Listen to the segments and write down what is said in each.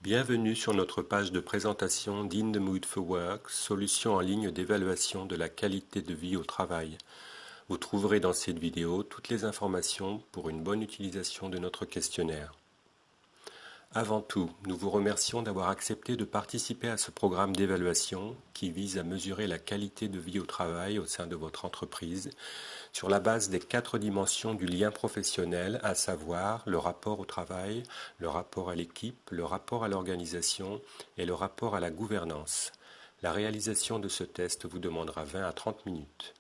Bienvenue sur notre page de présentation d'In the Mood for Work, solution en ligne d'évaluation de la qualité de vie au travail. Vous trouverez dans cette vidéo toutes les informations pour une bonne utilisation de notre questionnaire. Avant tout, nous vous remercions d'avoir accepté de participer à ce programme d'évaluation qui vise à mesurer la qualité de vie au travail au sein de votre entreprise sur la base des 4 dimensions du lien professionnel, à savoir le rapport au travail, le rapport à l'équipe, le rapport à l'organisation et le rapport à la gouvernance. La réalisation de ce test vous demandera 20 à 30 minutes.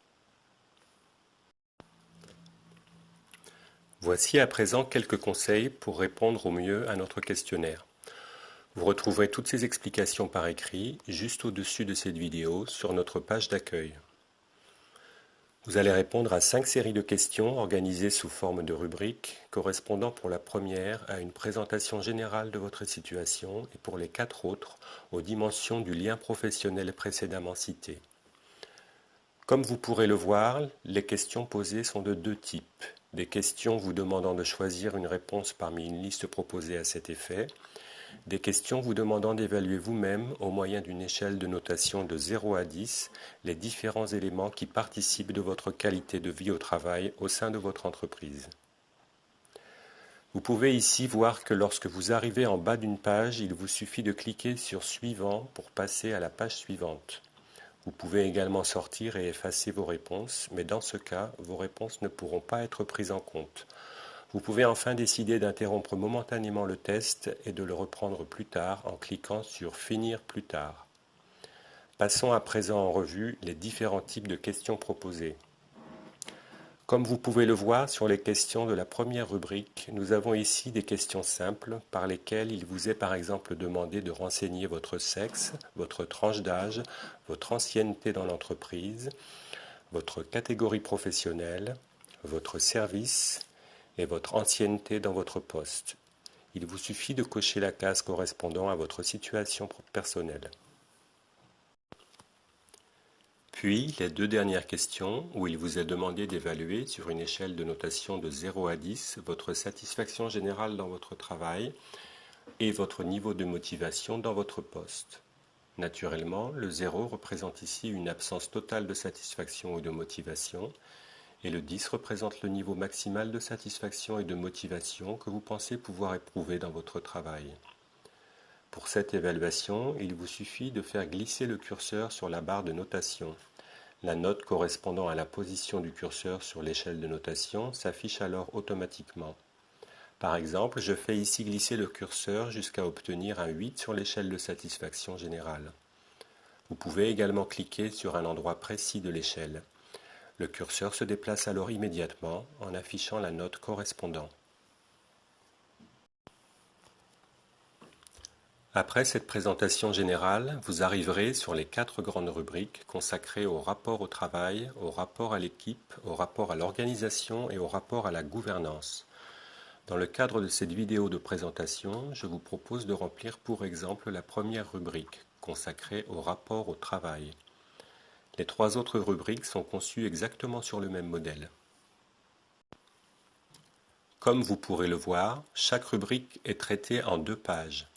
Voici à présent quelques conseils pour répondre au mieux à notre questionnaire. Vous retrouverez toutes ces explications par écrit juste au-dessus de cette vidéo sur notre page d'accueil. Vous allez répondre à 5 séries de questions organisées sous forme de rubriques, correspondant pour la première à une présentation générale de votre situation et pour les 4 autres aux dimensions du lien professionnel précédemment cité. Comme vous pourrez le voir, les questions posées sont de 2 types. Des questions vous demandant de choisir une réponse parmi une liste proposée à cet effet. Des questions vous demandant d'évaluer vous-même, au moyen d'une échelle de notation de 0 à 10, les différents éléments qui participent de votre qualité de vie au travail au sein de votre entreprise. Vous pouvez ici voir que lorsque vous arrivez en bas d'une page, il vous suffit de cliquer sur Suivant pour passer à la page suivante. Vous pouvez également sortir et effacer vos réponses, mais dans ce cas, vos réponses ne pourront pas être prises en compte. Vous pouvez enfin décider d'interrompre momentanément le test et de le reprendre plus tard en cliquant sur Finir plus tard. Passons à présent en revue les différents types de questions proposées. Comme vous pouvez le voir sur les questions de la première rubrique, nous avons ici des questions simples par lesquelles il vous est par exemple demandé de renseigner votre sexe, votre tranche d'âge, votre ancienneté dans l'entreprise, votre catégorie professionnelle, votre service et votre ancienneté dans votre poste. Il vous suffit de cocher la case correspondant à votre situation personnelle. Puis, les 2 dernières questions, où il vous est demandé d'évaluer sur une échelle de notation de 0 à 10 votre satisfaction générale dans votre travail et votre niveau de motivation dans votre poste. Naturellement, le 0 représente ici une absence totale de satisfaction ou de motivation, et le 10 représente le niveau maximal de satisfaction et de motivation que vous pensez pouvoir éprouver dans votre travail. Pour cette évaluation, il vous suffit de faire glisser le curseur sur la barre de notation. La note correspondant à la position du curseur sur l'échelle de notation s'affiche alors automatiquement. Par exemple, je fais ici glisser le curseur jusqu'à obtenir un 8 sur l'échelle de satisfaction générale. Vous pouvez également cliquer sur un endroit précis de l'échelle. Le curseur se déplace alors immédiatement en affichant la note correspondante. Après cette présentation générale, vous arriverez sur les 4 grandes rubriques consacrées au rapport au travail, au rapport à l'équipe, au rapport à l'organisation et au rapport à la gouvernance. Dans le cadre de cette vidéo de présentation, je vous propose de remplir pour exemple la première rubrique, consacrée au rapport au travail. Les 3 autres rubriques sont conçues exactement sur le même modèle. Comme vous pourrez le voir, chaque rubrique est traitée en 2 pages.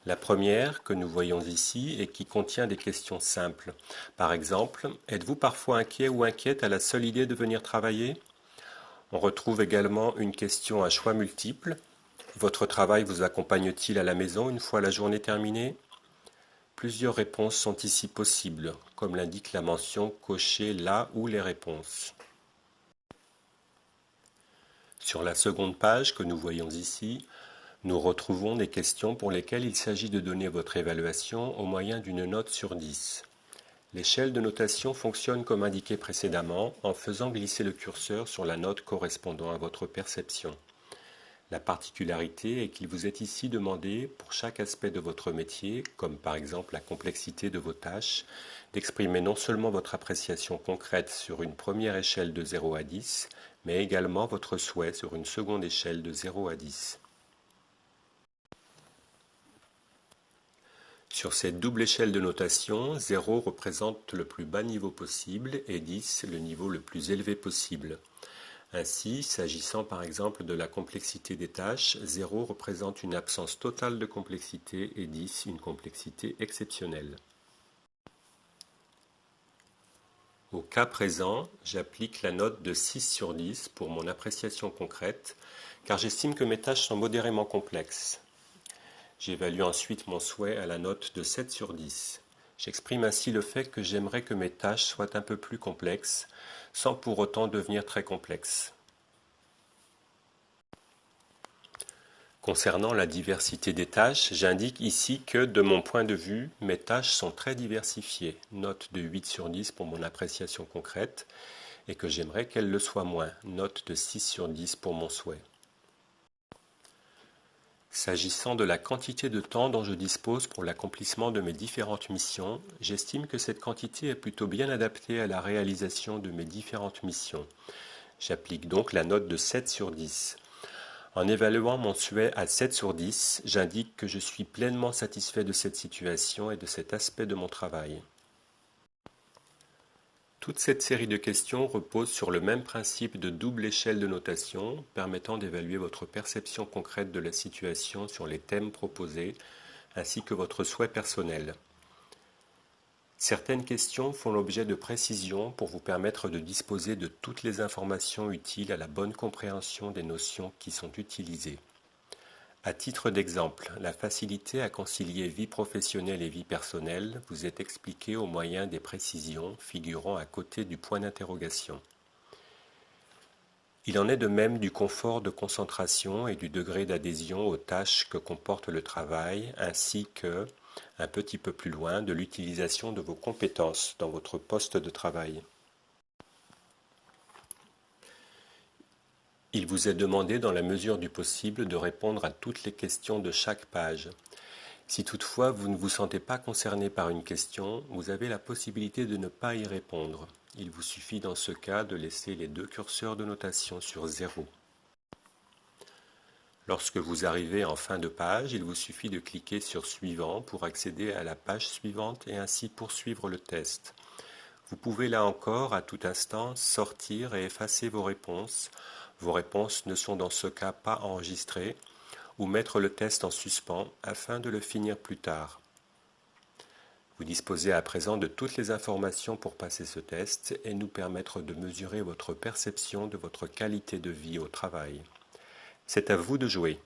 La première, que nous voyons ici, et qui contient des questions simples. Par exemple, êtes-vous parfois inquiet ou inquiète à la seule idée de venir travailler? On retrouve également une question à choix multiples. Votre travail vous accompagne-t-il à la maison une fois la journée terminée? Plusieurs réponses sont ici possibles, comme l'indique la mention cocher là où les réponses. Sur la seconde page que nous voyons ici, nous retrouvons des questions pour lesquelles il s'agit de donner votre évaluation au moyen d'une note sur 10. L'échelle de notation fonctionne comme indiqué précédemment en faisant glisser le curseur sur la note correspondant à votre perception. La particularité est qu'il vous est ici demandé, pour chaque aspect de votre métier, comme par exemple la complexité de vos tâches, d'exprimer non seulement votre appréciation concrète sur une première échelle de 0 à 10, mais également votre souhait sur une seconde échelle de 0 à 10. Sur cette double échelle de notation, 0 représente le plus bas niveau possible et 10 le niveau le plus élevé possible. Ainsi, s'agissant par exemple de la complexité des tâches, 0 représente une absence totale de complexité et 10 une complexité exceptionnelle. Au cas présent, j'applique la note de 6 sur 10 pour mon appréciation concrète, car j'estime que mes tâches sont modérément complexes. J'évalue ensuite mon souhait à la note de 7 sur 10. J'exprime ainsi le fait que j'aimerais que mes tâches soient un peu plus complexes, sans pour autant devenir très complexes. Concernant la diversité des tâches, j'indique ici que, de mon point de vue, mes tâches sont très diversifiées, note de 8 sur 10 pour mon appréciation concrète, et que j'aimerais qu'elles le soient moins, note de 6 sur 10 pour mon souhait. S'agissant de la quantité de temps dont je dispose pour l'accomplissement de mes différentes missions, j'estime que cette quantité est plutôt bien adaptée à la réalisation de mes différentes missions. J'applique donc la note de 7 sur 10. En évaluant mon souhait à 7 sur 10, j'indique que je suis pleinement satisfait de cette situation et de cet aspect de mon travail. Toute cette série de questions repose sur le même principe de double échelle de notation, permettant d'évaluer votre perception concrète de la situation sur les thèmes proposés, ainsi que votre souhait personnel. Certaines questions font l'objet de précisions pour vous permettre de disposer de toutes les informations utiles à la bonne compréhension des notions qui sont utilisées. À titre d'exemple, la facilité à concilier vie professionnelle et vie personnelle vous est expliquée au moyen des précisions figurant à côté du point d'interrogation. Il en est de même du confort de concentration et du degré d'adhésion aux tâches que comporte le travail, ainsi que, un petit peu plus loin, de l'utilisation de vos compétences dans votre poste de travail. Il vous est demandé dans la mesure du possible de répondre à toutes les questions de chaque page. Si toutefois vous ne vous sentez pas concerné par une question, vous avez la possibilité de ne pas y répondre. Il vous suffit dans ce cas de laisser les deux curseurs de notation sur 0. Lorsque vous arrivez en fin de page, il vous suffit de cliquer sur Suivant pour accéder à la page suivante et ainsi poursuivre le test. Vous pouvez là encore, à tout instant, sortir et effacer vos réponses. Vos réponses ne sont dans ce cas pas enregistrées, ou mettre le test en suspens afin de le finir plus tard. Vous disposez à présent de toutes les informations pour passer ce test et nous permettre de mesurer votre perception de votre qualité de vie au travail. C'est à vous de jouer.